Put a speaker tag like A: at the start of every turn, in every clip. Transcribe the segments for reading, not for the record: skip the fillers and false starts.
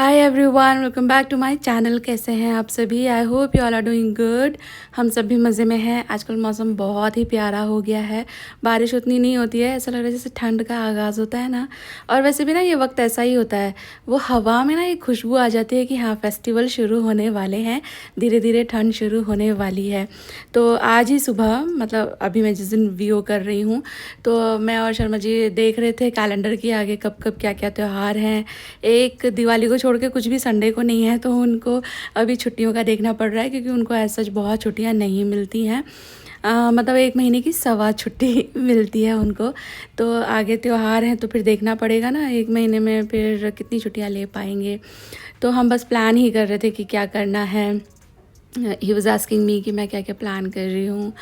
A: Hi everyone, welcome back to my channel. कैसे हैं आप सभी? I hope you all are doing good. हम सब भी मज़े में हैं। आजकल मौसम बहुत ही प्यारा हो गया है। बारिश उतनी नहीं होती है, ऐसा लग रहा है जैसे ठंड का आगाज़ होता है ना। और वैसे भी ना ये वक्त ऐसा ही होता है, वो हवा में ना एक खुशबू आ जाती है कि हाँ फेस्टिवल शुरू होने वाले हैं, धीरे धीरे ठंड शुरू होने वाली है। तो आज ही सुबह, मतलब अभी मैं जिस दिन वीडियो कर रही हूँ, तो मैं और शर्मा जी देख रहे थे कैलेंडर के आगे कब कब क्या क्या त्यौहार हैं। एक दिवाली को छोड़ के कुछ भी संडे को नहीं है, तो उनको अभी छुट्टियों का देखना पड़ रहा है क्योंकि उनको ऐसा बहुत छुट्टियां नहीं मिलती हैं। मतलब 1 महीने की सवा छुट्टी मिलती है उनको। तो आगे त्यौहार हैं तो फिर देखना पड़ेगा ना 1 महीने में फिर कितनी छुट्टियां ले पाएंगे। तो हम बस प्लान ही कर रहे थे कि क्या करना है। ही वॉज आस्किंग मी कि मैं क्या क्या प्लान कर रही हूँ।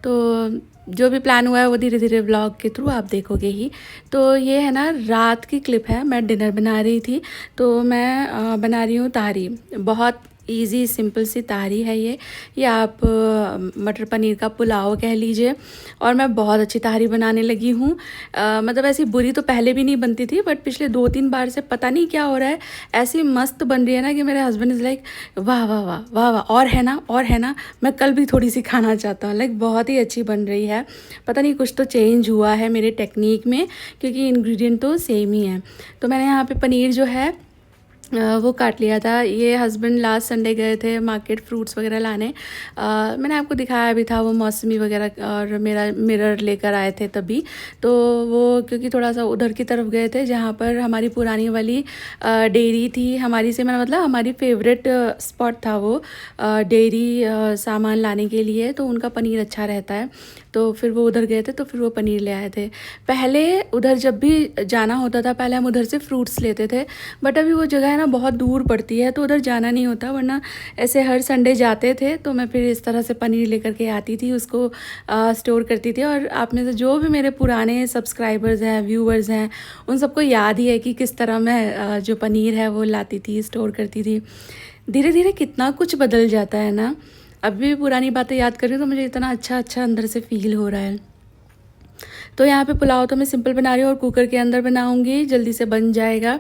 A: तो जो भी प्लान हुआ है वो धीरे धीरे व्लॉग के थ्रू आप देखोगे ही। तो ये है ना, रात की क्लिप है। मैं डिनर बना रही थी, तो मैं बना रही हूँ तारी। बहुत इजी सिंपल सी तारी है ये आप मटर पनीर का पुलाव कह लीजिए। और मैं बहुत अच्छी तारी बनाने लगी हूँ। मतलब ऐसी बुरी तो पहले भी नहीं बनती थी, बट पिछले 2-3 बार से पता नहीं क्या हो रहा है, ऐसी मस्त बन रही है ना कि मेरे हस्बैंड इज़ लाइक वाह वाह वाह वाह वाह, और है ना, मैं कल भी थोड़ी सी खाना चाहता हूँ। लाइक बहुत ही अच्छी बन रही है। पता नहीं कुछ तो चेंज हुआ है मेरे टेक्निक में, क्योंकि इंग्रेडिएंट तो सेम ही है। तो मैंने यहाँ पे पनीर जो है वो काट लिया था। ये हस्बैंड लास्ट संडे गए थे मार्केट फ्रूट्स वगैरह लाने। मैंने आपको दिखाया भी था वो मौसमी वगैरह, और मेरा मिरर लेकर आए थे तभी। तो वो क्योंकि थोड़ा सा उधर की तरफ गए थे जहाँ पर हमारी पुरानी वाली डेयरी थी। हमारी से मेरा मतलब हमारी फेवरेट स्पॉट था वो डेयरी सामान लाने के लिए। तो उनका पनीर अच्छा रहता है, तो फिर वो उधर गए थे, तो फिर वो पनीर ले आए थे। पहले उधर जब भी जाना होता था, पहले हम उधर से फ्रूट्स लेते थे, बट अभी वो जगह है ना बहुत दूर पड़ती है, तो उधर जाना नहीं होता। वरना ऐसे हर संडे जाते थे, तो मैं फिर इस तरह से पनीर लेकर के आती थी, उसको स्टोर करती थी। और आप में से जो भी मेरे पुराने सब्सक्राइबर्स हैं, व्यूवर्स हैं, उन सबको याद ही है कि किस तरह मैं जो पनीर है वो लाती थी, स्टोर करती थी। धीरे धीरे कितना कुछ बदल जाता है ना। अभी भी पुरानी बातें याद कर रही हूँ तो मुझे इतना अच्छा अच्छा अंदर से फील हो रहा है। तो यहाँ पे पुलाव तो मैं सिंपल बना रही हूँ और कुकर के अंदर बनाऊँगी, जल्दी से बन जाएगा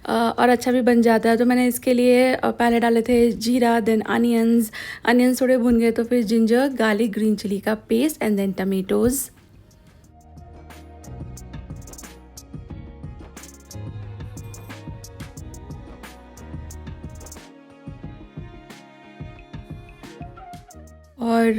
A: और अच्छा भी बन जाता है। तो मैंने इसके लिए पहले डाले थे जीरा, देन अनियंस थोड़े भुन गए, तो फिर जिंजर, गार्लिक, ग्रीन चिली का पेस्ट एंड देन टमेटोज़। और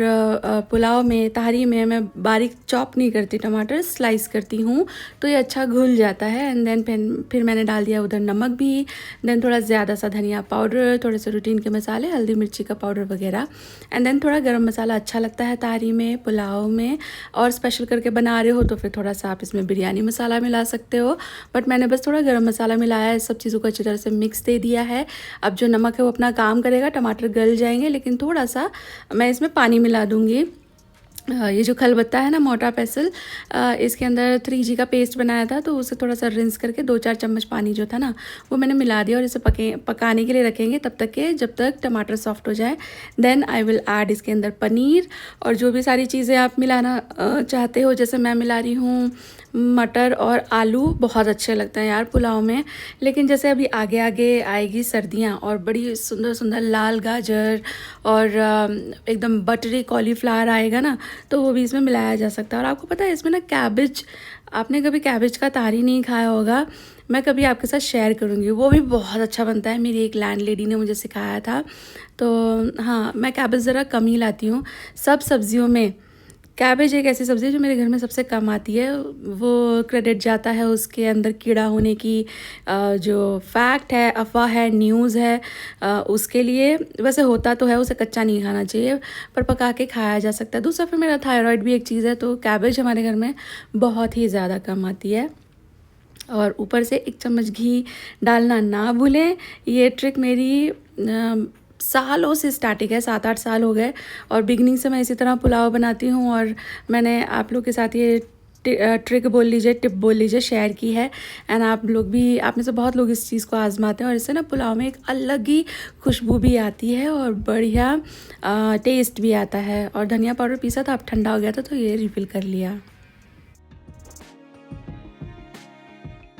A: पुलाव में, तहरी में मैं बारीक चॉप नहीं करती, टमाटर स्लाइस करती हूँ, तो ये अच्छा घुल जाता है। एंड देन फिर मैंने डाल दिया उधर नमक भी, देन थोड़ा ज़्यादा सा धनिया पाउडर, थोड़े से रूटीन के मसाले, हल्दी मिर्ची का पाउडर वगैरह। एंड देन थोड़ा गरम मसाला अच्छा लगता है तहरी में, पुलाव में। और स्पेशल करके बना रहे हो तो फिर थोड़ा सा आप इसमें बिरयानी मसाला मिला सकते हो, बट मैंने बस थोड़ा गरम मसाला मिलाया है। सब चीज़ों को अच्छी तरह से मिक्स दे दिया है। अब जो नमक है वो अपना काम करेगा, टमाटर गल जाएंगे, लेकिन थोड़ा सा मैं इसमें पानी मिला दूँगी। ये जो खलबत्ता है ना, मोटा पेसल, इसके अंदर 3G का पेस्ट बनाया था, तो उसे थोड़ा सा रिंस करके 2-4 चम्मच पानी जो था ना वो मैंने मिला दिया। और इसे पकाने के लिए रखेंगे तब तक के जब तक टमाटर सॉफ्ट हो जाए। देन आई विल ऐड इसके अंदर पनीर और जो भी सारी चीज़ें आप मिलाना चाहते हो। जैसे मैं मिला रही हूँ मटर और आलू, बहुत अच्छे लगते हैं यार पुलाव में। लेकिन जैसे अभी आगे आगे आएगी सर्दियाँ और बड़ी सुंदर सुंदर लाल गाजर और एकदम बटरी कॉलीफ्लावर आएगा ना, तो वो भी इसमें मिलाया जा सकता है। और आपको पता है इसमें ना कैबेज, आपने कभी कैबेज का तारी नहीं खाया होगा, मैं कभी आपके साथ शेयर करूँगी, वो भी बहुत अच्छा बनता है। मेरी एक लैंडलेडी ने मुझे सिखाया था। तो हाँ, मैं कैबेज ज़रा कम ही लाती हूँ सब सब्जियों में। कैबेज एक ऐसी सब्ज़ी है जो मेरे घर में सबसे कम आती है। वो क्रेडिट जाता है उसके अंदर कीड़ा होने की, जो फैक्ट है, अफवाह है, न्यूज़ है, उसके लिए। वैसे होता तो है, उसे कच्चा नहीं खाना चाहिए, पर पका के खाया जा सकता है। दूसरा फिर मेरा थायराइड भी एक चीज़ है, तो कैबेज हमारे घर में बहुत ही ज़्यादा कम आती है। और ऊपर से 1 चम्मच घी डालना ना भूलें। ये ट्रिक मेरी सालों से स्टार्टिंग है, 7-8 साल हो गए, और बिगनिंग से मैं इसी तरह पुलाव बनाती हूँ। और मैंने आप लोग के साथ ये ट्रिक बोल लीजिए, टिप बोल लीजिए, शेयर की है। एंड आप लोग भी, आप में से बहुत लोग इस चीज़ को आजमाते हैं, और इससे ना पुलाव में एक अलग ही खुशबू भी आती है और बढ़िया टेस्ट भी आता है। और धनिया पाउडर पीसा था, अब ठंडा हो गया था, तो ये रिफ़िल कर लिया।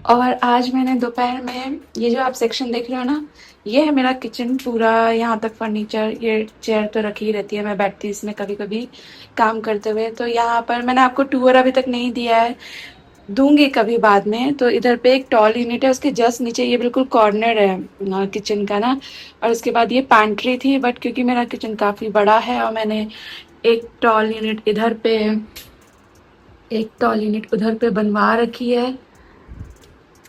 A: और आज मैंने दोपहर में ये जो आप सेक्शन देख रहे हो ना, ये है मेरा किचन पूरा। यहाँ तक फर्नीचर, ये चेयर तो रखी ही रहती है, मैं बैठती हूँ इसमें कभी कभी काम करते हुए। तो यहाँ पर मैंने आपको टूर अभी तक नहीं दिया है, दूंगी कभी बाद में। तो इधर पे एक टॉल यूनिट है, उसके जस्ट नीचे ये बिल्कुल कॉर्नर है किचन का ना। और उसके बाद ये पैंट्री थी, बट क्योंकि मेरा किचन काफ़ी बड़ा है और मैंने एक टॉल यूनिट इधर पे, एक टॉल यूनिट उधर पे बनवा रखी है,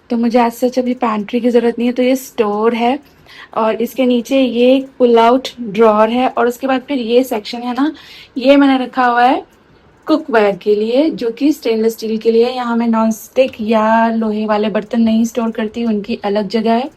A: तो मुझे आज सच अभी पैंट्री की ज़रूरत नहीं है। तो ये स्टोर है और इसके नीचे ये एक पुल आउट ड्रॉर है। और उसके बाद फिर ये सेक्शन है ना, ये मैंने रखा हुआ है कुकवेयर के लिए, जो कि स्टेनलेस स्टील के लिए। यहाँ मैं नॉन स्टिक या लोहे वाले बर्तन नहीं स्टोर करती, उनकी अलग जगह है।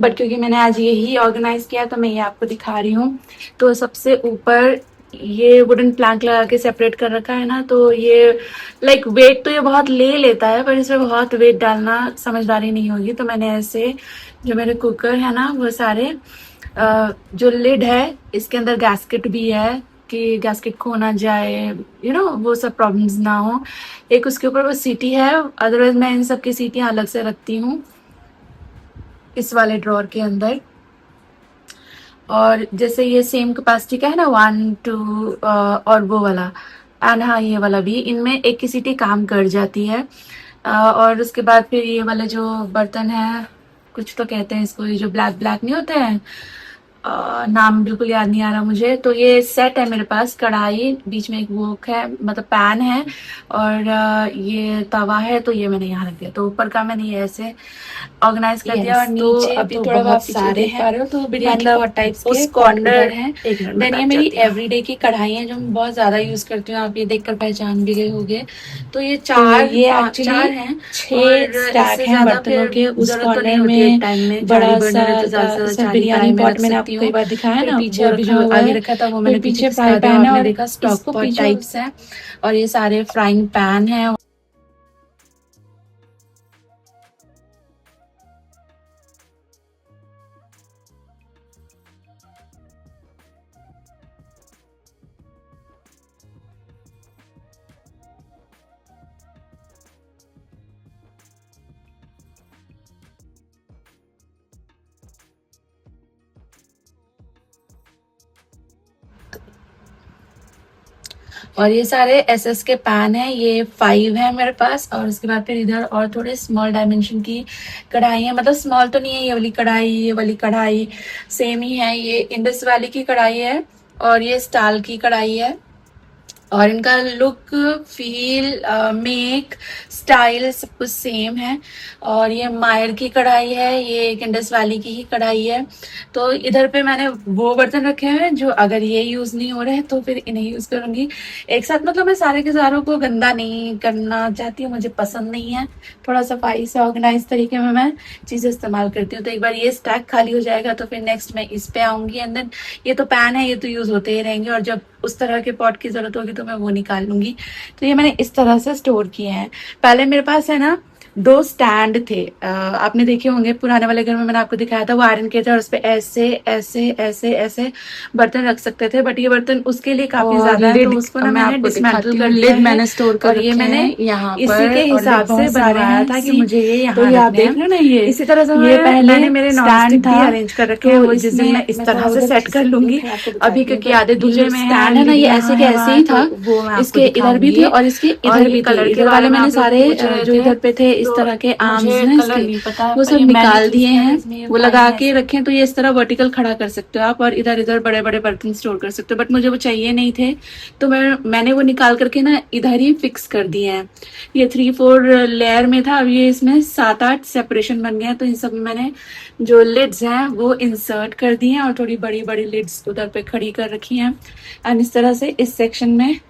A: बट क्योंकि मैंने आज यही ऑर्गेनाइज किया तो मैं ये आपको दिखा रही हूँ। तो सबसे ऊपर ये वुडन प्लैंक लगा के सेपरेट कर रखा है ना, तो ये लाइक वेट तो ये बहुत ले लेता है, पर इसमें बहुत वेट डालना समझदारी नहीं होगी। तो मैंने ऐसे जो मेरे कुकर है ना वो सारे, जो लिड है इसके अंदर गैस्केट भी है कि गैस्केट खो ना जाए, वो सब प्रॉब्लम्स ना हो। एक उसके ऊपर वो सीटी है, अदरवाइज मैं इन सब की सीटियाँ अलग से रखती हूँ इस वाले ड्रॉर के अंदर। और जैसे ये सेम कैपेसिटी का है ना 1 2, और वो वाला एंड हाँ ये वाला भी, इनमें एक की सीटी काम कर जाती है। और उसके बाद फिर ये वाले जो बर्तन है, कुछ तो कहते हैं इसको, ये जो ब्लैक ब्लैक नहीं होते हैं, नाम बिल्कुल याद नहीं आ रहा मुझे। तो ये सेट है मेरे पास, कढ़ाई, बीच में एक वोक है, मतलब पैन है, और ये तवा है। तो ये मैंने यहाँ रख दिया, तो ऊपर का मैंने ये ऐसे ऑर्गेनाइज कर दिया। और नीचे अभी
B: तो
A: थोड़ा
B: बहुत
A: बहुत
B: सारे
A: देख पा रहे हो, तो बिरयानी
B: मतलब
A: पॉट टाइप्स
B: उस
A: के
B: कॉर्नर
A: है।
B: एक मिनट में
A: देन ये
B: बैठ
A: मेरी
B: जाती हूँ।
A: एवरीडे की कढ़ाई है जो मैं बहुत ज्यादा यूज करती हूँ, आप ये देखकर पहचान भी गए होगे। तो ये
B: तो
A: चार
B: ये
A: चार
B: एक्चुअली
A: हैं,
B: 6
A: और
B: स्टैक
A: इससे
B: हैं
A: ज्यादा
B: बर्तनों
A: फिर
B: के। उस
A: जरूरत तो नहीं
B: कॉर्नर
A: होती है। एक
B: में
A: टाइम में 4 ही
B: बड़ा सा
A: बर्नर है तो ज्यादा से ज्यादा
B: इसमें
A: 4 ही कढ़ाई
B: बिरयानी
A: में रख
B: पॉट मैंने
A: सकती
B: आपको कई
A: हूँ।
B: बार दिखाया है
A: फिर
B: ना,
A: पीछे
B: वो
A: अभी
B: रखा
A: जो
B: हुआ
A: आगे
B: है।
A: रखा था वो
B: फिर
A: मैंने पीछे
B: पीछे फ्राई
A: खिसका दिया,
B: पैन
A: और
B: है
A: आपने
B: और
A: देखा स्टॉक
B: इसको
A: पॉट
B: पीछे
A: टाइप्स है। और ये सारे फ्राइंग पैन है। और ये सारे एसएस के पैन है, ये 5 है मेरे पास। और उसके बाद फिर इधर और थोड़े स्मॉल डायमेंशन की कढ़ाई है, मतलब स्मॉल तो नहीं है, ये वाली कढ़ाई, ये वाली कढ़ाई सेम ही है। ये इंडस वाली की कढ़ाई है और ये स्टाल की कढ़ाई है। और इनका लुक, फील, मेक, स्टाइल सब कुछ सेम है। और ये मायर की कढ़ाई है, ये एक इंडस वैली की ही कढ़ाई है। तो इधर पे मैंने वो बर्तन रखे हैं जो अगर ये यूज नहीं हो रहे हैं तो फिर इन्हें यूज करूंगी एक साथ। मतलब मैं सारे के सारों को गंदा नहीं करना चाहती हूँ, मुझे पसंद नहीं है। थोड़ा सफाई से ऑर्गेनाइज तरीके में मैं चीजें इस्तेमाल करती हूँ। तो एक बार ये स्टैक खाली हो जाएगा तो फिर नेक्स्ट मैं इस पे आऊंगी। एंड देन ये तो पैन है, ये तो यूज होते ही रहेंगे, और जब उस तरह के पॉट की जरूरत होगी तो मैं वो निकाल लूंगी। तो ये मैंने इस तरह से स्टोर किए हैं। पहले मेरे पास है ना 2 स्टैंड थे, आपने देखे होंगे पुराने वाले घर में, मैंने आपको दिखाया था, वो आयरन के थे और उस पे ऐसे ऐसे ऐसे ऐसे बर्तन रख सकते थे। बट ये बर्तन उसके लिए काफी ज्यादा है, तो उसको ना मैंने डिसमेंटल कर दिया है।
B: मैंने स्टोर कर
A: और ये मैंने
B: यहाँ
A: इसी
B: पर
A: के हिसाब से बनवाया था कि मुझे ये
B: तो
A: यहाँ
B: ये आप
A: रखने
B: देख
A: हैं।
B: रहे हो ना, ये
A: इसी तरह से
B: ये पहले
A: मैंने मेरे
B: स्टैंड
A: नॉनस्टिक भी
B: था,
A: अरेंज कर रखे हैं,
B: तो
A: वो जिस दिन मैं इस तरह से सेट कर लूंगी। अभी क्योंकि आधे धुले में
B: स्टैंड है ना, ये ऐसे के ऐसे ही था। इसके इधर भी थे और इसके इधर भी थे। इधर वाले मैंने सारे जो इधर पे थे इस तरह के आर्म्स हैं इसके, वो सब निकाल दिए हैं, वो लगा के रखे। तो ये इस तरह वर्टिकल खड़ा कर सकते हो आप, और इधर इधर बड़े बड़े बर्तन स्टोर कर सकते हो। बट मुझे वो चाहिए नहीं थे, तो मैंने वो निकाल करके ना इधर ही फिक्स कर दिए हैं। ये 3-4 लेयर में था, अब ये इसमें 7-8 सेपरेशन बन गया। तो इन सब में मैंने जो लिड्स हैं वो इंसर्ट कर दिए हैं और थोड़ी बड़ी बड़ी लिड्स उधर पे खड़ी कर रखी हैं। एंड इस तरह से इस सेक्शन में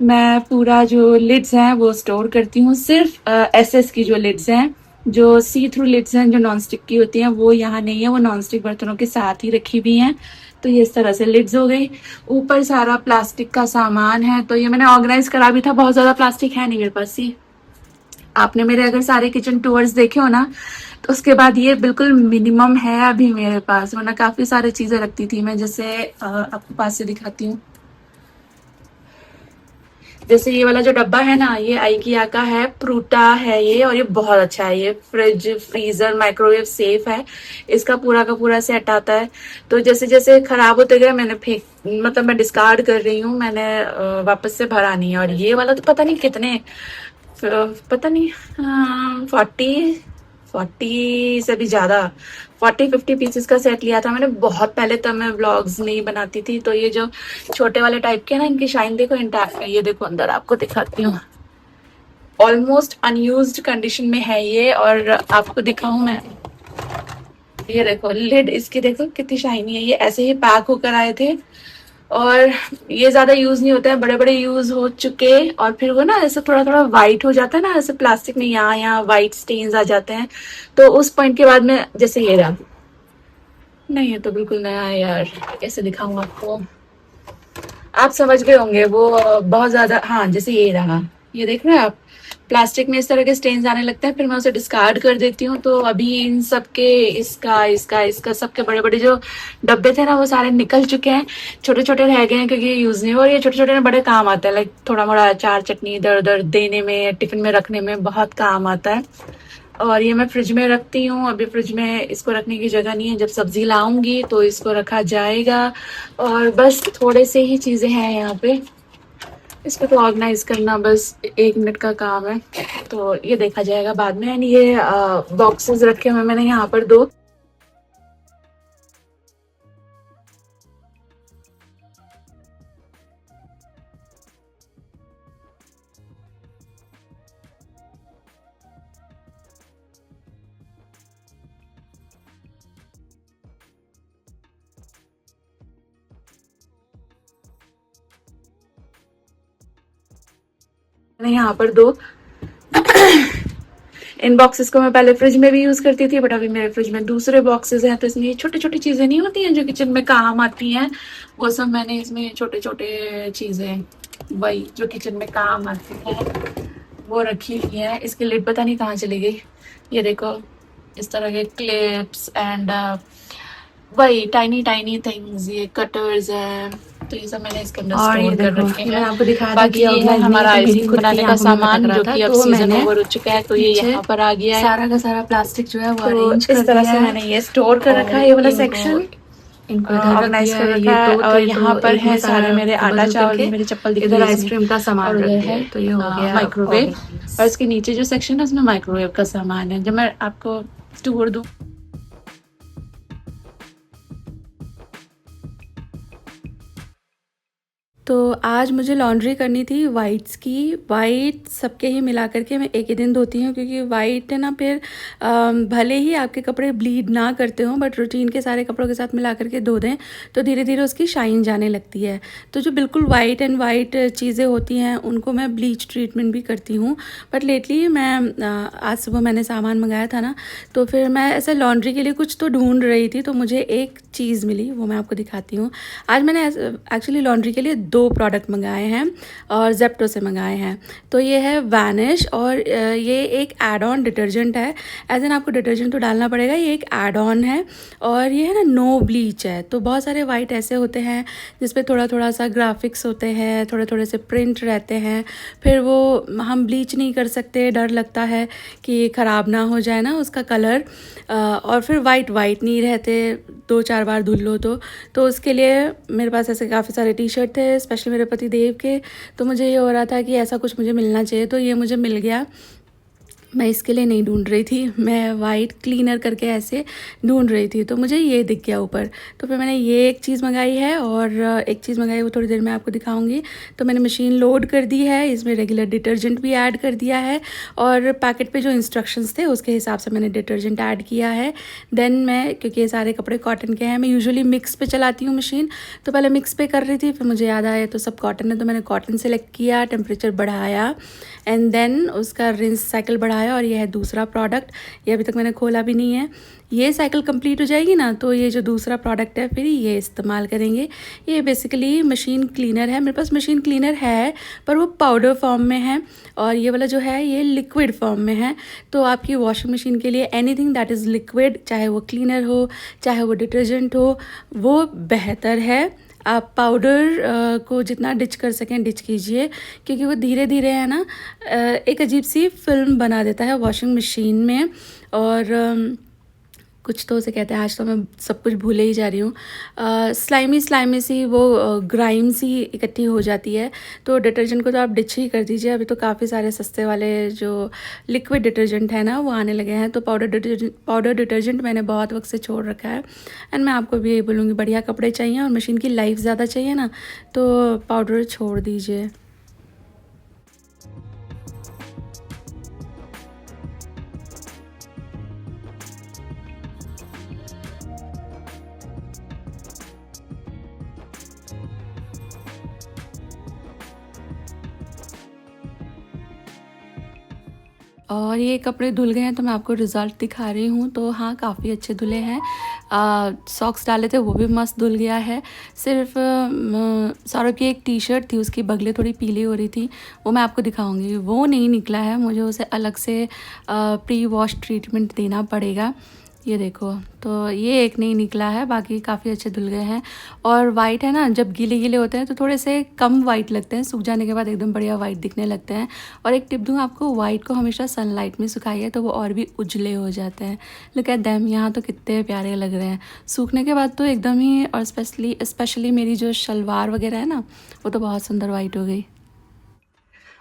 B: मैं पूरा जो लिड्स हैं वो स्टोर करती हूँ। सिर्फ एसएस की जो लिड्स हैं, जो सी थ्रू लिड्स हैं, जो नॉन स्टिक की होती हैं, वो यहाँ नहीं है, वो नॉन स्टिक बर्तनों के साथ ही रखी हुई हैं। तो ये इस तरह से लिड्स हो गई। ऊपर सारा प्लास्टिक का सामान है, तो ये मैंने ऑर्गेनाइज करा भी था, बहुत ज्यादा प्लास्टिक है नहीं मेरे पास। ही आपने मेरे अगर सारे किचन टूर्स देखे हो ना, तो उसके बाद ये बिल्कुल मिनिमम है अभी मेरे पास, वरना काफी सारी चीजें रखती थी मैं। जैसे आपको पास से दिखाती हूँ, जैसे ये वाला जो डब्बा है ना, ये आइकिया का है, प्रूटा है ये, और ये बहुत अच्छा है। ये फ्रिज, फ्रीजर, माइक्रोवेव सेफ है। इसका पूरा का पूरा सेट आता है। तो जैसे जैसे खराब होते गए मैंने फेंक, मतलब मैं डिस्कार्ड कर रही हूँ, मैंने वापस से भरा नहीं है। और ये वाला तो पता नहीं कितने, पता नहीं 40 से भी ज्यादा, 40-50 पीसेस का सेट लिया था मैंने बहुत पहले, तब मैं व्लॉग्स नहीं बनाती थी। तो ये जो छोटे वाले टाइप के ना, इनकी शाइन देखो, ये देखो अंदर आपको दिखाती हूँ, ऑलमोस्ट अनयूज्ड कंडीशन में है ये। और आपको दिखाऊं मैं, ये देखो लिड इसकी देखो कितनी शाइनी है। ये ऐसे ही पैक होकर आए थे और ये ज्यादा यूज नहीं होता है, बड़े बड़े यूज हो चुके, और फिर वो ना ऐसे थोड़ा थोड़ा वाइट हो जाता है ना, ऐसे प्लास्टिक में यहाँ वाइट स्टेन्स आ जाते हैं। तो उस पॉइंट के बाद में, जैसे ये रहा, नहीं ये तो बिल्कुल नया है यार, कैसे दिखाऊं आपको, आप समझ गए होंगे वो बहुत ज्यादा। हाँ जैसे ये रहा, ये देख रहे हैं आप, प्लास्टिक में इस तरह के स्टेन्स आने लगते हैं, फिर मैं उसे डिस्कार्ड कर देती हूँ। तो अभी इन सब के, इसका सबके बड़े बड़े जो डब्बे थे ना, वो सारे निकल चुके हैं, छोटे छोटे रह गए हैं क्योंकि ये यूज नहीं हो। और ये छोटे छोटे बड़े काम आता है, लाइक थोड़ा मोड़ा अचार चटनी इधर उधर देने में, टिफिन में रखने में बहुत काम आता है। और ये मैं फ्रिज में रखती हूँ, अभी फ्रिज में इसको रखने की जगह नहीं है, जब सब्जी लाऊंगी तो इसको रखा जाएगा। और बस थोड़े से ही चीजें हैं यहाँ पे, इसको तो ऑर्गेनाइज करना बस 1 मिनट का काम है, तो ये देखा जाएगा बाद में। एंड ये बॉक्सेस रखे हुए मैंने यहाँ पर 2, मैंने यहाँ पर 2 इन बॉक्सेस को मैं पहले फ्रिज में भी यूज करती थी, बट अभी मेरे फ्रिज में दूसरे बॉक्सेस हैं, तो इसमें ये छोटी छोटी चीजें नहीं होती हैं जो किचन में काम आती हैं, वो सब मैंने इसमें छोटे छोटे चीजें, वही जो किचन में काम आती हैं वो रखी हुई है। इसकी लिड पता नहीं कहाँ चली गई। ये देखो इस तरह के क्लिप्स एंड वही टाइनी टाइनी थिंग्स, ये कटर्स हैं, तो ये सब मैंने इसके अंदर स्टोर कर रखे हैं। आपको दिखा, बाकी ये है हमारा आइसक्रीम बनाने का सामान जो कि अब सीजन ओवर हो चुका है, तो ये यहाँ पर आ गया है। सारा का सारा प्लास्टिक जो है वो अरेंज कर दिया है, इस तरह से मैंने ये स्टोर कर रखा है, ये वाला सेक्शन इनको ऑर्गेनाइज कर रखा है। और यहाँ पर है सारे मेरे आटा चावल, मेरे चप्पल, इधर आइसक्रीम का सामान है, तो ये हो गया माइक्रोवेव। और इसके नीचे जो सेक्शन है उसमें माइक्रोवेव का सामान है, जब मैं आपको टूर दूं।
A: तो आज मुझे लॉन्ड्री करनी थी वाइट्स की। वाइट सबके ही मिला करके मैं एक ही दिन धोती हूँ, क्योंकि वाइट है ना, फिर भले ही आपके कपड़े ब्लीड ना करते हों, बट रूटीन के सारे कपड़ों के साथ मिला करके धो दें तो धीरे धीरे उसकी शाइन जाने लगती है। तो जो बिल्कुल वाइट एंड वाइट चीज़ें होती हैं उनको मैं ब्लीच ट्रीटमेंट भी करती हूँ। बट लेटली मैं आज सुबह मैंने सामान मंगाया था ना, तो फिर मैं ऐसे लॉन्ड्री के लिए कुछ तो ढूंढ रही थी, तो मुझे एक चीज़ मिली, वो मैं आपको दिखाती हूँ। आज मैंने एक्चुअली लॉन्ड्री के लिए 2 प्रोडक्ट मंगाए हैं और जेप्टो से मंगाए हैं। तो ये है वैनिश, और ये एक एड ऑन डिटर्जेंट है, एज एन आपको डिटर्जेंट तो डालना पड़ेगा, ये एक एड ऑन है। और ये है ना नो ब्लीच है। तो बहुत सारे वाइट ऐसे होते हैं जिसपे थोड़ा थोड़ा सा ग्राफिक्स होते हैं, थोड़े थोड़े से प्रिंट रहते हैं, फिर वो हम ब्लीच नहीं कर सकते, डर लगता है कि ख़राब ना हो जाए ना उसका कलर, और फिर वाइट नहीं रहते 2-4 बार धुल लो तो उसके लिए मेरे पास ऐसे काफ़ी सारे टी शर्ट थे, स्पेशली मेरे पति देव के। तो मुझे ये हो रहा था कि ऐसा कुछ मुझे मिलना चाहिए, तो ये मुझे मिल गया। मैं इसके लिए नहीं ढूंढ रही थी, मैं वाइट क्लीनर करके ऐसे ढूंढ रही थी, तो मुझे ये दिख गया ऊपर। तो फिर मैंने ये एक चीज़ मंगाई है, और एक चीज़ मंगाई वो थोड़ी देर में आपको दिखाऊंगी। तो मैंने मशीन लोड कर दी है, इसमें रेगुलर डिटर्जेंट भी ऐड कर दिया है, और पैकेट पे जो इंस्ट्रक्शंस थे उसके हिसाब से मैंने डिटर्जेंट ऐड किया है। देन मैं, क्योंकि ये सारे कपड़े कॉटन के हैं, मैं यूजुअली मिक्स पे चलाती हूँ मशीन, तो पहले मिक्स पे कर रही थी, फिर मुझे याद आया तो सब कॉटन है, तो मैंने कॉटन सेलेक्ट किया, टेम्परेचर बढ़ाया, एंड देन उसका रिंस साइकिल बढ़ाया। और ये है दूसरा प्रोडक्ट, ये अभी तक मैंने खोला भी नहीं है। ये साइकिल कंप्लीट हो जाएगी ना, तो ये जो दूसरा प्रोडक्ट है फिर ये इस्तेमाल करेंगे। ये बेसिकली मशीन क्लीनर है, मेरे पास मशीन क्लीनर है पर वो पाउडर फॉर्म में है, और ये वाला जो है ये लिक्विड फॉर्म में है। तो आपकी वॉशिंग मशीन के लिए एनीथिंग दैट इज़ लिक्विड, चाहे वो क्लीनर हो चाहे वो डिटर्जेंट हो, वो बेहतर है। आप पाउडर को जितना डिच कर सकें डिच कीजिए, क्योंकि वो धीरे धीरे है ना एक अजीब सी फिल्म बना देता है वॉशिंग मशीन में। और कुछ तो उसे कहते हैं, आज तो मैं सब कुछ भूले ही जा रही हूँ। स्लाइमी स्लाइमी सी वो ग्राइम सी इकट्ठी हो जाती है। तो डिटर्जेंट को तो आप डिच ही कर दीजिए। अभी तो काफ़ी सारे सस्ते वाले जो लिक्विड डिटर्जेंट है ना वो आने लगे हैं। तो पाउडर डिटर्जेंट मैंने बहुत वक्त से छोड़ रखा है। एंड मैं आपको भी यही बोलूँगी, बढ़िया कपड़े चाहिए और मशीन की लाइफ ज़्यादा चाहिए ना, तो पाउडर छोड़ दीजिए। और ये कपड़े धुल गए हैं तो मैं आपको रिज़ल्ट दिखा रही हूँ। तो हाँ, काफ़ी अच्छे धुले हैं। सॉक्स डाले थे वो भी मस्त धुल गया है। सिर्फ सौरभ की एक टी शर्ट थी, उसकी बगलें थोड़ी पीली हो रही थी, वो मैं आपको दिखाऊंगी, वो नहीं निकला है। मुझे उसे अलग से प्री वॉश ट्रीटमेंट देना पड़ेगा। ये देखो, तो ये एक नहीं निकला है, बाकी काफ़ी अच्छे धुल गए हैं। और वाइट है ना, जब गीले गीले होते हैं तो थोड़े से कम वाइट लगते हैं, सूख जाने के बाद एकदम बढ़िया वाइट दिखने लगते हैं। और एक टिप दूँ आपको, वाइट को हमेशा सनलाइट में सुखाइए तो वो और भी उजले हो जाते हैं। लुक एट देम, यहाँ तो कितने प्यारे लग रहे हैं। सूखने के बाद तो एकदम ही, और स्पेशली मेरी जो शलवार वगैरह है ना, वो तो बहुत सुंदर वाइट हो गई।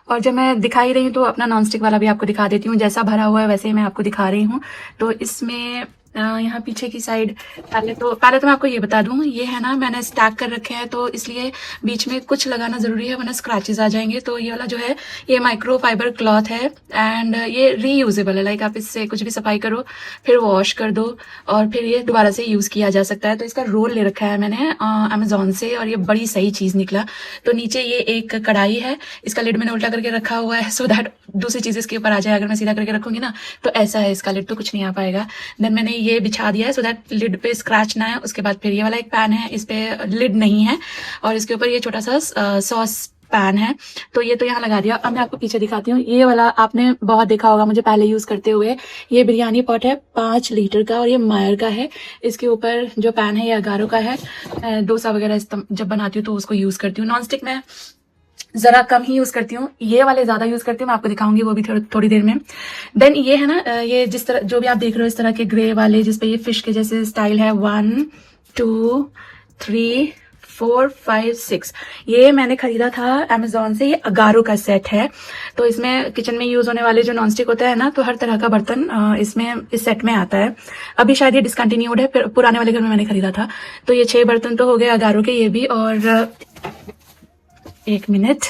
A: और जब मैं दिखाई रही हूँ तो अपना नॉनस्टिक वाला भी आपको दिखा देती हूँ। जैसा भरा हुआ है वैसे ही मैं आपको दिखा रही हूँ। तो इसमें यहाँ पीछे की साइड, पहले तो मैं आपको ये बता दूँ, ये है ना मैंने स्टैक कर रखे हैं, तो इसलिए बीच में कुछ लगाना ज़रूरी है वरना स्क्रैचेस आ जाएंगे। तो ये वाला जो है ये माइक्रो फाइबर क्लॉथ है एंड ये रीयूजेबल है। लाइक आप इससे कुछ भी सफाई करो, फिर वॉश कर दो और फिर ये दोबारा से यूज़ किया जा सकता है। तो इसका रोल ले रखा है मैंने अमेजोन से और ये बड़ी सही चीज़ निकला। तो नीचे ये एक कढ़ाई है, इसका लिड मैंने उल्टा करके रखा हुआ है सो दैट दूसरी चीज़ इसके ऊपर आ जाए। अगर मैं सीधा करके रखूंगी ना तो ऐसा है इसका लिड, तो कुछ नहीं आ पाएगा। देन मैंने ये बिछा दिया है सो दैट लिड पे स्क्रैच ना है। उसके बाद फिर ये वाला एक पैन है, इस पे लिड नहीं है और इसके ऊपर ये छोटा सा सॉस पैन है। तो ये तो यहाँ लगा दिया। अब मैं आपको पीछे दिखाती हूँ। ये वाला आपने बहुत देखा होगा मुझे पहले यूज करते हुए। ये बिरयानी पॉट है 5 लीटर का और ये मायर का है। इसके ऊपर जो पैन है ये अगारो का है। डोसा वगैरह जब बनाती हूँ तो उसको यूज करती हूँ। नॉन स्टिक में जरा कम ही यूज करती हूँ, ये वाले ज्यादा यूज करती हूँ। मैं आपको दिखाऊंगी वो भी थोड़ी देर में। देन ये है ना, ये जिस तरह जो भी आप देख रहे हो इस तरह के ग्रे वाले जिसपे ये फिश के जैसे स्टाइल है, 1 2 3 4 5 6, ये मैंने खरीदा था अमेजोन से। ये अगारो का सेट है। तो इसमें किचन में यूज होने वाले जो नॉनस्टिक होता है ना, तो हर तरह का बर्तन इसमें इस सेट में आता है। अभी शायद ये डिसकंटिन्यूड है, फिर पुराने वाले घर में मैंने खरीदा था। तो ये 6 बर्तन तो हो गए अगारो के ये भी। और एक मिनट,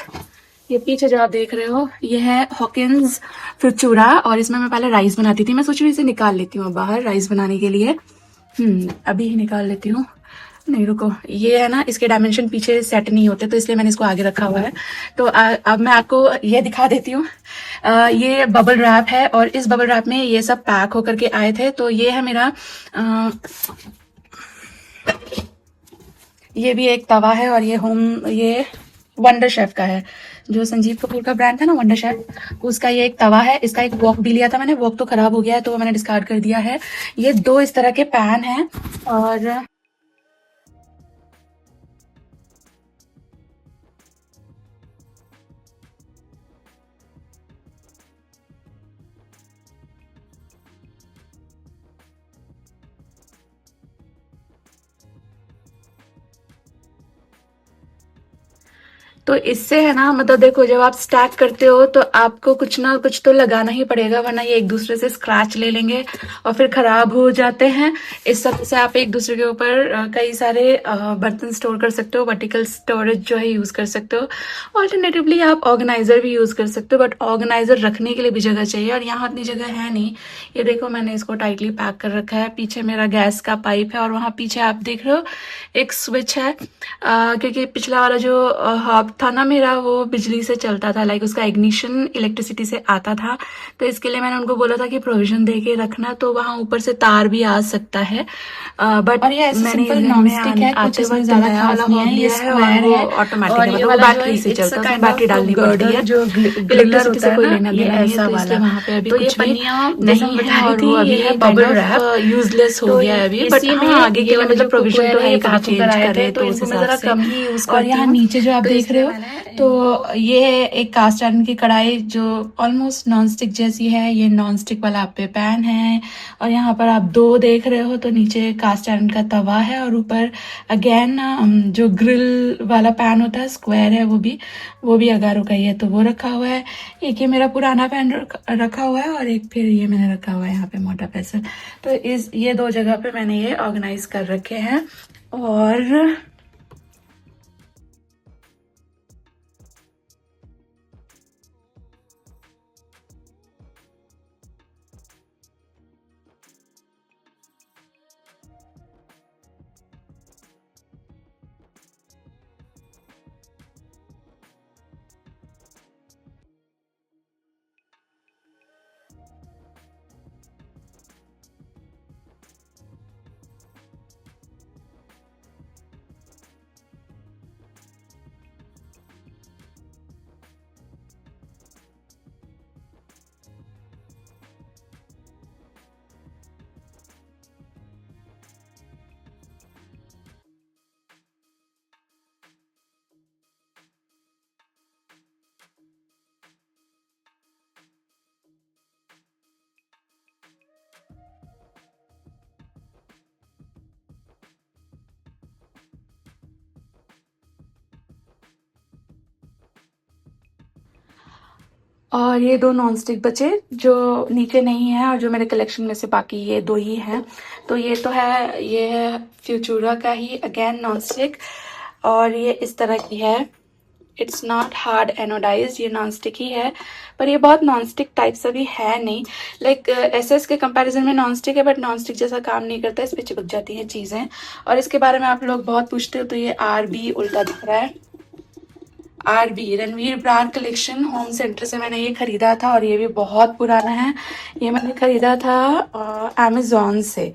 A: ये पीछे जो आप देख रहे हो ये है हॉकिंस फिचूरा और इसमें मैं पहले राइस बनाती थी। मैं सोच रही हूँ इसे निकाल लेती हूँ बाहर राइस बनाने के लिए। अभी ही निकाल लेती हूँ। नहीं रुको, ये है ना इसके डायमेंशन पीछे सेट नहीं होते तो इसलिए मैंने इसको आगे रखा हुआ है। तो अब मैं आपको ये दिखा देती हूँ। ये बबल रैप है और इस बबल रैप में ये सब पैक होकर के आए थे। तो ये है मेरा ये भी एक तवा है और ये वंडर शेफ का है, जो संजीव कपूर का ब्रांड था ना वंडर शेफ, उसका ये एक तवा है। इसका एक वॉक भी लिया था मैंने, वॉक तो खराब हो गया है तो वो मैंने डिस्कार्ड कर दिया है। ये 2 इस तरह के पैन हैं और तो इससे है ना, मतलब देखो जब आप स्टैक करते हो तो आपको कुछ ना कुछ तो लगाना ही पड़ेगा वरना ये एक दूसरे से स्क्रैच ले लेंगे और फिर खराब हो जाते हैं। इस सब से आप एक दूसरे के ऊपर कई सारे बर्तन स्टोर कर सकते हो। वर्टिकल स्टोरेज जो है यूज कर सकते हो। ऑल्टरनेटिवली आप ऑर्गेनाइजर भी यूज कर सकते हो, बट ऑर्गेनाइजर रखने के लिए भी जगह चाहिए और यहाँ इतनी जगह है नहीं। ये देखो मैंने इसको टाइटली पैक कर रखा है। पीछे मेरा गैस का पाइप है और वहाँ पीछे आप देख रहे हो एक स्विच है, क्योंकि पिछला वाला जो हॉब
B: था ना मेरा, वो बिजली से चलता था, लाइक उसका इग्निशन इलेक्ट्रिसिटी से आता था। तो इसके लिए मैंने उनको बोला था कि प्रोविजन दे के रखना, तो वहाँ ऊपर से तार भी आ सकता है। बट
A: और ये ऐसे
B: मैंने
A: सिंपल
B: घर
A: नॉन
B: में
A: स्टिक है, कुछ
B: आते
A: इसमें
B: वक्त
A: ज्यादा
B: नया
A: खास
B: वाला
A: नहीं है।
B: हॉब
A: ये
B: लिया है,
A: स्क्वायर
B: और वो
A: है
B: ऑटोमेटिक
A: और
B: है,
A: ये
B: मतलब वो
A: वाला जो है
B: बैटरी से
A: इट्स
B: चलता है, उसमें
A: काइंड
B: बैटरी
A: ऑफ
B: डालनी पड़ती
A: गर्डर
B: है।
A: जो ग्लिटर
B: इलेक्ट्रिसिटी
A: होता
B: से
A: है
B: कोई
A: ना,
B: लेना
A: ये
B: देना नहीं है,
A: ऐसा
B: तो
A: वाला।
B: इसलिए वहाँ पे अभी
A: तो ये
B: कुछ भी
A: पन्नियाँ जैसे हम
B: नहीं
A: बता
B: है,
A: रही
B: और
A: थी,
B: वो अभी
A: ये
B: बबल
A: काइंड
B: रहा
A: ऑफ
B: है, यूजलेस हो
A: तो
B: गया है अभी। बट
A: इसी
B: हाँ,
A: में
B: आगे के
A: ये
B: लिए
A: वाले जो
B: मतलब प्रोविजन
A: कुकवेयर
B: तो
A: है
B: है
A: ये
B: ही, कभी
A: काफी
B: चेंज
A: आए थे,
B: करे
A: तो
B: तो उस
A: इनको मैं
B: हिसाब
A: जरा
B: से।
A: कम ही यूज
B: और
A: करती
B: यहाँ
A: हूँ।
B: नीचे जो आप
A: तो
B: देख रहे
A: इसलिए
B: हो,
A: मैंने
B: तो
A: इनको
B: ये है एक कास्ट आयरन की कढ़ाई जो ऑलमोस्ट नॉन स्टिक जैसी है। ये नॉन स्टिक वाला आप पे पैन है, और यहाँ पर आप दो देख रहे हो, तो नीचे कास्ट आयरन का तवा है, और ऊपर अगेन जो ग्रिल वाला पैन होता है स्क्वायर है, वो भी अगारो का ही है, तो वो रखा हुआ है। एक ये मेरा पुराना पैन रखा हुआ है, और एक फिर ये मैंने रखा हुआ है यहाँ पे मोटा पेसल। तो ये दो जगह पे मैंने ये ऑर्गेनाइज कर रखे हैं। और ये दो नॉन स्टिक बचे जो नीचे नहीं है, और जो मेरे कलेक्शन में से बाकी ये दो ही हैं। तो ये है फ्यूचूरा का ही अगेन नॉन स्टिक, और ये इस तरह की है। इट्स नॉट हार्ड एनोडाइज, ये नॉन स्टिक ही है, पर ये बहुत नॉन स्टिक टाइप सा भी है नहीं। लाइक एसएस के कंपैरिजन में नॉन स्टिक है, बट नॉन स्टिक जैसा काम नहीं करता, इस पर चिपक जाती हैं चीज़ें। और इसके बारे में आप लोग बहुत पूछते हो, तो ये RB उल्टा दिख रहा है। RB Ranveer brand collection home centre से मैंने ये खरीदा था, और ये भी बहुत पुराना है। ये मैंने खरीदा था अमेज़ॉन से।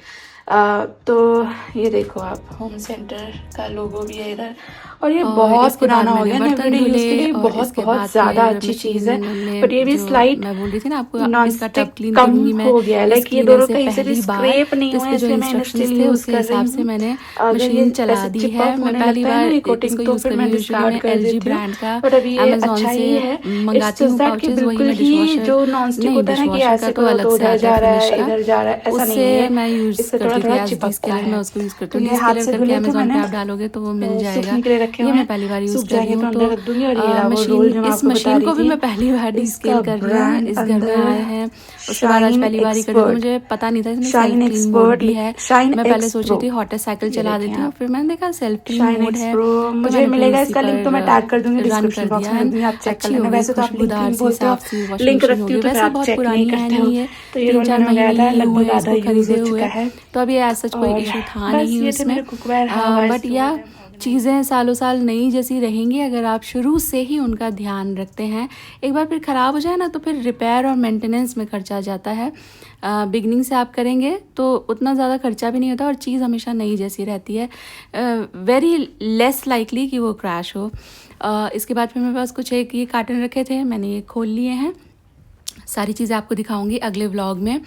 B: तो ये देखो आप, होम सेंटर का लोगो भी है इधर, और ये बहुत पुराना हो गया ना, एवरीडे यूज के लिए बहुत ज़्यादा अच्छी चीज़ है। बट ये भी स्लाइट
A: मैं बोल रही थी ना आपको,
B: नॉन
A: इसका
B: स्टिक
A: टप क्लीन
B: कम
A: करूंगी मैं
B: हो गया है, लाइक ये दोनों कहीं से भी स्क्रैप नहीं हुए,
A: जो
B: इसलिए मैं
A: इंस्ट्रक्शंस
B: स्टिल
A: थे
B: यूज
A: उसके
B: कर रही
A: हिसाब से
B: हूँ।
A: मैंने
B: अगर ये
A: मशीन चला
B: ऐसे
A: दी
B: चिप
A: है।
B: अप
A: मैं
B: होने
A: पहली
B: लगता है ना
A: बार
B: ये कोटिंग,
A: इसको
B: तो
A: यूज़
B: फिर
A: कर
B: मैं
A: रही हूँ। यूजुअली
B: डिस्कार्ड
A: मैं
B: कर
A: LG
B: देती हूँ।
A: ब्रांड का
B: बट अभी ये
A: अमेजोन
B: अच्छा
A: से
B: ही है।
A: मंगाती हूँ
B: दैट कि
A: पाउचेज, वही
B: बिल्कुल
A: मैं
B: ही
A: डिशवॉशर
B: जो नॉन स्टिक
A: नहीं,
B: होता है ना कि
A: डिशवॉशर का
B: ऐसे
A: तो
B: करो
A: अलग
B: तो
A: से
B: उधर
A: आता है
B: जा रहा
A: फिनिश
B: है,
A: का,
B: इधर जा रहा है, ऐसा नहीं
A: उससे
B: है।
A: मैं यूज़
B: इससे
A: करती थी
B: थोड़ा
A: एज डीज के
B: चिपकता
A: लिए, मैं
B: है।
A: उसको यूज़ करती
B: तो
A: हूँ।
B: ये
A: डीज
B: हाथ
A: कलर
B: से
A: करके
B: धुले थे
A: अमेजोन पे
B: मैंने,
A: आप डालोगे तो वो मिल
B: तो
A: जाएगा।
B: सूखने के लिए रखे
A: ये
B: हुए
A: मैं
B: हैं,
A: पहली बार यूज़
B: सूख
A: कर रही
B: जाएंगे तो
A: हूँ। तो
B: अंदर रख दूंगी। और ये रहा वो रोल जो मैं
A: इस
B: आपको बता
A: मशीन
B: रही
A: को भी
B: थी,
A: मैं पहली बार डी
B: इसका
A: स्केल कर रही हूँ।
B: ब्रांड
A: इस घर में
B: अंदर
A: आए हैं, उसके बाद आज
B: शाइन
A: पहली बार ही कर रही हूँ, तो
B: एक्सपर्ट,
A: मुझे पता नहीं था इसमें self
B: shine
A: clean mode
B: expert,
A: भी है।
B: शाइन
A: मैं पहले
B: एक्स
A: सोची
B: प्रो,
A: थी हॉटेस्ट साइकिल
B: ये
A: चला
B: देखें
A: देती हूँ,
B: आप,
A: फिर मैंने देखा self clean
B: shine
A: mode
B: x
A: है,
B: प्रो।
A: तो
B: मुझे
A: मैंने फिर
B: मिलेगा
A: उसी
B: इसका लिंक, तो मैं
A: पर
B: टैग कर दूंगी
A: रन
B: डिस्क्रिप्शन
A: कर
B: बॉक्स
A: दिया
B: में, रख
A: है।
B: दूंगी, आप चेक कर
A: अच्छी हो
B: लेना।
A: गई,
B: वैसे तो आप लिंक
A: खुशबूदार सी
B: बोलते हो,
A: साफ सी वॉशिंग
B: लिंक
A: मशीन हो
B: रखती
A: गई।
B: हूँ तो फिर
A: वैसे
B: आप
A: बहुत
B: चेक नहीं
A: पुरानी है
B: करते हो।
A: नहीं, ये
B: तो ये रोल
A: 3-4
B: मैंने
A: महीने
B: मंगाया था,
A: ही हुए
B: लगभग
A: हैं
B: आधा
A: इसको
B: यूज
A: खरीदे
B: हो
A: हुए,
B: चुका है।
A: तो अभी ऐसा कोई
B: और
A: इशू था
B: बस
A: नहीं
B: ये थे
A: उसमें।
B: मेरे कुकवेयर हवाइज
A: बट
B: जो
A: या
B: मैंने organize
A: चीज़ें सालों साल नई जैसी रहेंगी अगर आप शुरू से ही उनका ध्यान रखते हैं। एक बार फिर ख़राब हो जाए ना, तो फिर रिपेयर और मेंटेनेंस में खर्चा जाता है। बिगनिंग से आप करेंगे तो उतना ज़्यादा खर्चा भी नहीं होता, और चीज़ हमेशा नई जैसी रहती है। वेरी लेस लाइकली कि वो क्रैश हो। इसके बाद फिर मेरे पास कुछ एक ये कार्टन रखे थे, मैंने ये खोल लिए हैं। सारी चीज़ें आपको दिखाऊंगी अगले व्लॉग में।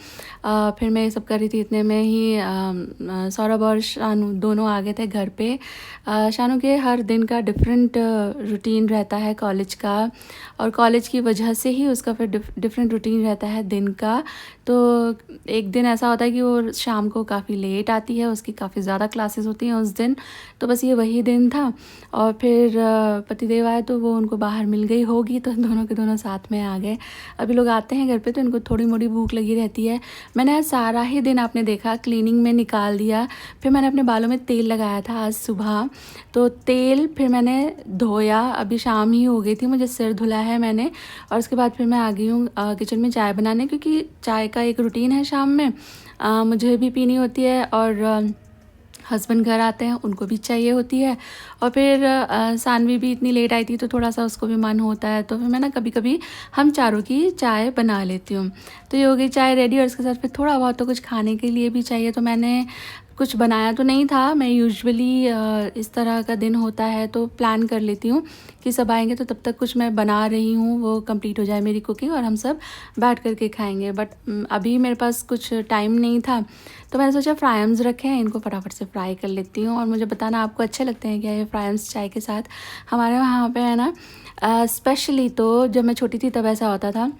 A: फिर मैं ये सब कर रही थी, इतने में ही सौरभ और शानू दोनों आ गए थे घर पे। शानू के हर दिन का डिफरेंट रूटीन रहता है कॉलेज का, और कॉलेज की वजह से ही उसका फिर डिफरेंट रूटीन रहता है दिन का। तो एक दिन ऐसा होता है कि वो शाम को काफ़ी लेट आती है, उसकी काफ़ी ज़्यादा क्लासेस होती हैं उस दिन, तो बस ये वही दिन था। और फिर पतिदेव आए तो वो उनको बाहर मिल गई होगी, तो दोनों के दोनों साथ में आ गए। अभी लोग आते हैं घर पे तो इनको थोड़ी मोड़ी भूख लगी रहती है। मैंने आज सारा ही दिन आपने देखा क्लीनिंग में निकाल दिया। फिर मैंने अपने बालों में तेल लगाया था आज सुबह, तो तेल फिर मैंने धोया। अभी शाम ही हो गई थी, मुझे सिर धुला है मैंने, और उसके बाद फिर मैं आ गई हूँ किचन में चाय बनाने, क्योंकि चाय का एक रूटीन है शाम में, मुझे भी पीनी होती है। और हस्बैंड घर आते हैं, उनको भी चाहिए होती है। और फिर सानवी भी इतनी लेट आई थी तो थोड़ा सा उसको भी मन होता है, तो फिर मैं ना कभी कभी हम चारों की चाय बना लेती हूँ। तो ये हो गई चाय रेडी, और इसके साथ फिर थोड़ा बहुत तो कुछ खाने के लिए भी चाहिए। तो मैंने कुछ बनाया तो नहीं था, मैं यूजुअली इस तरह का दिन होता है तो प्लान कर लेती हूँ कि सब आएंगे, तो तब तक कुछ मैं बना रही हूँ, वो कंप्लीट हो जाए मेरी कुकिंग और हम सब बैठ करके खाएंगे। बट अभी मेरे पास कुछ टाइम नहीं था, तो मैंने सोचा फ्राइम्स रखे हैं, इनको फटाफट से फ्राई कर लेती हूँ। और मुझे बताना आपको अच्छे लगते हैं क्या ये फ्राइम्स चाय के साथ। हमारे वहाँ पे है ना स्पेशली, तो जब मैं छोटी थी तब ऐसा होता था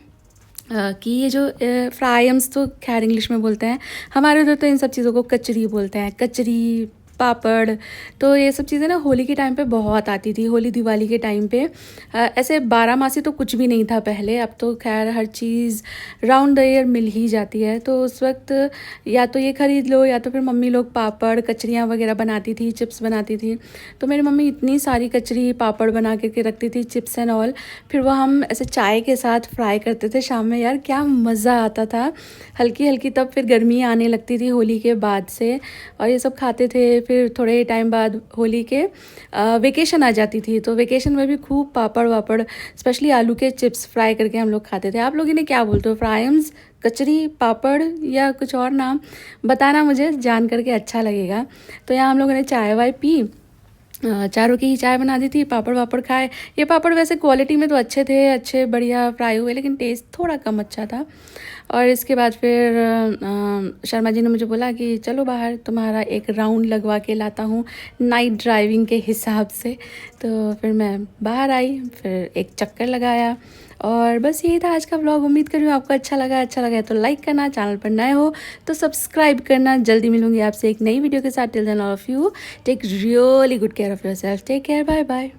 A: कि ये जो फ्राइम्स तो खैर इंग्लिश में बोलते हैं, हमारे उधर तो इन सब चीज़ों को कचरी बोलते हैं, कचरी पापड़। तो ये सब चीज़ें ना होली के टाइम पे बहुत आती थी, होली दिवाली के टाइम पे। ऐसे 12 मासी तो कुछ भी नहीं था पहले, अब तो खैर हर चीज़ राउंड द ईयर मिल ही जाती है। तो उस वक्त या तो ये ख़रीद लो या तो फिर मम्मी लोग पापड़ कचरियाँ वगैरह बनाती थी, चिप्स बनाती थी। तो मेरी मम्मी इतनी सारी कचरी पापड़ बना के रखती थी, चिप्स एंड ऑल। फिर वो हम ऐसे चाय के साथ फ्राई करते थे शाम में, यार क्या मज़ा आता था। हल्की हल्की तब फिर गर्मी आने लगती थी होली के बाद से, और ये सब खाते थे। फिर थोड़े टाइम बाद होली के वेकेशन आ जाती थी, तो वेकेशन में भी खूब पापड़ वापड़, स्पेशली आलू के चिप्स फ्राई करके हम लोग खाते थे। आप लोग इन्हें क्या बोलते हो, फ्राइम्स, कचरी, पापड़ या कुछ और नाम बताना, मुझे जान करके अच्छा लगेगा। तो यहाँ हम लोगों ने चाय वाय पी, चारों की ही चाय बना दी थी, पापड़ वापड़ खाए। ये पापड़ वैसे क्वालिटी में तो अच्छे थे, अच्छे बढ़िया फ्राई हुए, लेकिन टेस्ट थोड़ा कम अच्छा था। और इसके बाद फिर शर्मा जी ने मुझे बोला कि चलो बाहर तुम्हारा एक राउंड लगवा के लाता हूँ नाइट ड्राइविंग के हिसाब से। तो फिर मैं बाहर आई, फिर एक चक्कर लगाया, और बस यही था आज का व्लॉग। उम्मीद कर रही हूँ आपको अच्छा लगा है तो लाइक करना, चैनल पर नए हो तो सब्सक्राइब करना। जल्दी मिलूंगी आपसे एक नई वीडियो के साथ। Till then all of you take really good care of yourself, take care, bye bye.